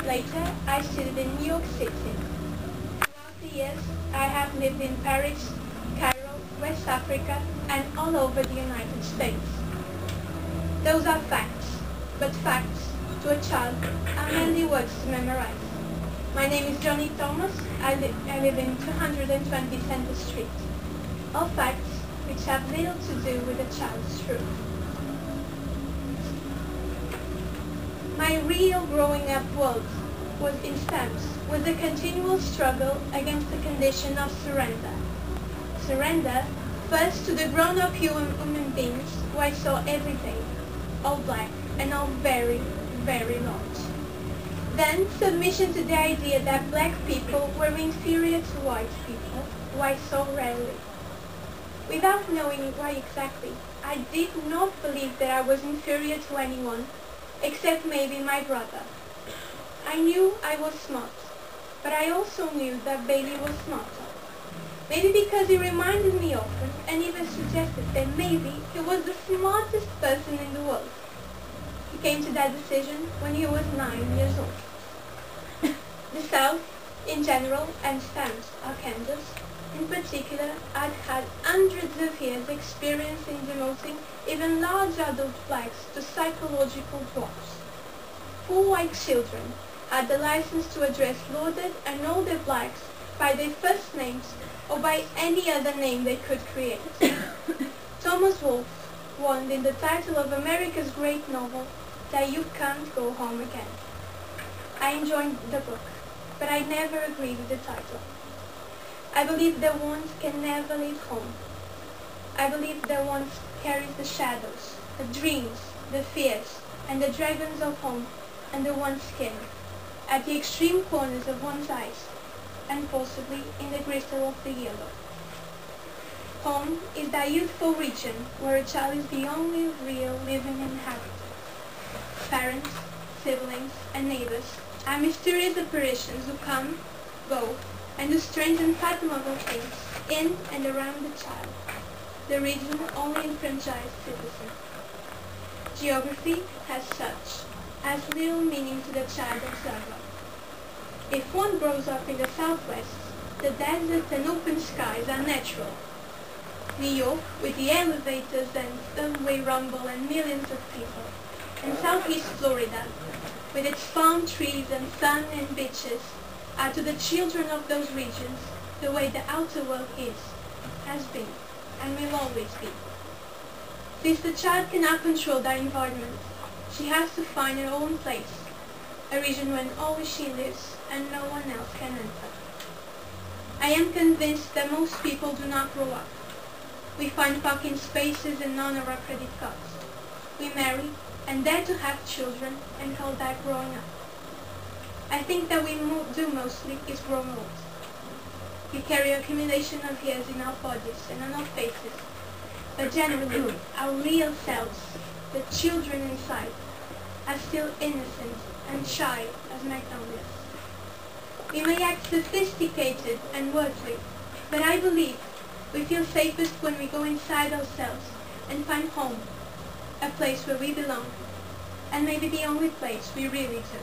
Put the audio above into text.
Later, I studied in New York City. Throughout the years, I have lived in Paris, Cairo, West Africa, and all over the United States. Those are facts, but facts, to a child, are mainly words to memorize. My name is Johnny Thomas. I live in 220 Center Street. All facts which have little to do with a child's truth. My real growing up world was in stamps, was a continual struggle against the condition of surrender. Surrender, first to the grown-up human beings who I saw every day, all black and all very, very large. Then submission to the idea that black people were inferior to white people, who I saw rarely. Without knowing why exactly, I did not believe that I was inferior to anyone, except maybe my brother. I knew I was smart, but I also knew that Bailey was smarter. Maybe because he reminded me often and even suggested that maybe he was the smartest person in the world. He came to that decision when he was 9 years old. The South, in general, and stamps, Arkansas, in particular, I'd had hundreds of years experience in demoting even large adult blacks to psychological dwarfs. Poor white children had the license to address loaded and older blacks by their first names or by any other name they could create. Thomas Wolfe warned in the title of America's great novel that you can't go home again. I enjoyed the book, but I never agreed with the title. I believe that one can never leave home. I believe that one carries the shadows, the dreams, the fears, and the dragons of home under one's skin, at the extreme corners of one's eyes, and possibly in the gristle of the yellow. Home is that youthful region where a child is the only real living inhabitant. Parents, siblings, and neighbors are mysterious apparitions who come, go, and do strange and unfathomable things in and around the child, the region only enfranchised citizen. Geography, as such, has little meaning to the child observer. If one grows up in the Southwest, the deserts and open skies are natural. New York, with the elevators and subway rumble and millions of people, and Southeast Florida, with its palm trees and sun and beaches, are to the children of those regions the way the outer world is, has been, and will always be. Since the child cannot control that environment, she has to find her own place, a region where only she lives and no one else can enter. I am convinced that most people do not grow up. We find parking spaces and honor our credit cards. We marry and dare to have children and call that growing up. I think that we do mostly is grow old. We carry accumulation of years in our bodies and on our faces, but generally our real selves, the children inside, are still innocent and shy as magnolias. We may act sophisticated and worldly, but I believe we feel safest when we go inside ourselves and find home, a place where we belong, and maybe the only place we really do.